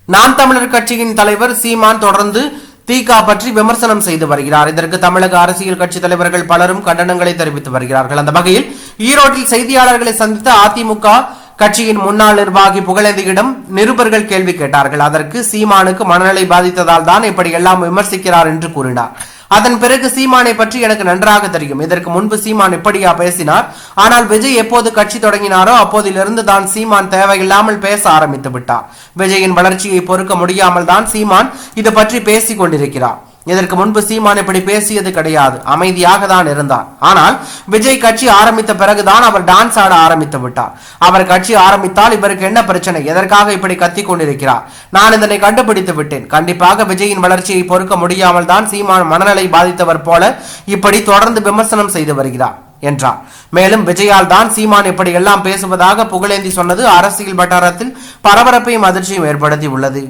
நாம் தமிழர் கட்சியின் தலைவர் சீமான் தொடர்ந்து திக பற்றி விமர்சனம் செய்து வருகிறார். இதற்கு தமிழக அரசியல் கட்சி தலைவர்கள் பலரும் கண்டனங்களை தெரிவித்து வருகிறார்கள். அந்த வகையில் ஈரோட்டில் செய்தியாளர்களை சந்தித்த அதிமுக கட்சியின் முன்னாள் நிர்வாகி புகழேந்தியிடம் நிருபர்கள் கேள்வி கேட்டார்கள். அதற்கு சீமானுக்கு மனநிலை பாதித்ததால் தான் இப்படி எல்லாம் விமர்சிக்கிறார் என்று கூறினார். அதன் பிறகு சீமானை பற்றி எனக்கு நன்றாக தெரியும். இதற்கு முன்பு சீமான் இப்படியா பேசினார்? ஆனால் விஜய் எப்போது கட்சி தொடங்கினாரோ அப்போதிலிருந்து தான் சீமான் தேவையில்லாமல் பேச ஆரம்பித்து விட்டார். விஜயின் வளர்ச்சியை பொறுக்க முடியாமல் தான் சீமான் இது பற்றி பேசிக் கொண்டிருக்கிறார். இதற்கு முன்பு சீமான் இப்படி பேசியது கிடையாது, அமைதியாக தான் இருந்தார். ஆனால் விஜய் கட்சி ஆரம்பித்த பிறகுதான் அவர் டான்ஸ் ஆட ஆரம்பித்து விட்டார். அவர் கட்சி ஆரம்பித்தால் இவருக்கு என்ன பிரச்சனை? எதற்காக இப்படி கத்திக் கொண்டிருக்கிறார்? நான் இதனை கண்டுபிடித்து விட்டேன். கண்டிப்பாக விஜயின் வளர்ச்சியை பொறுக்க முடியாமல் தான் சீமான் மனநிலை பாதித்தவர் போல இப்படி தொடர்ந்து விமர்சனம் செய்து வருகிறார் என்றார். மேலும் விஜயால் தான் சீமான் இப்படி எல்லாம் பேசுவதாக புகழேந்தி சொன்னது அரசியல் வட்டாரத்தில் பரபரப்பையும் அதிர்ச்சியும் ஏற்படுத்தி உள்ளது.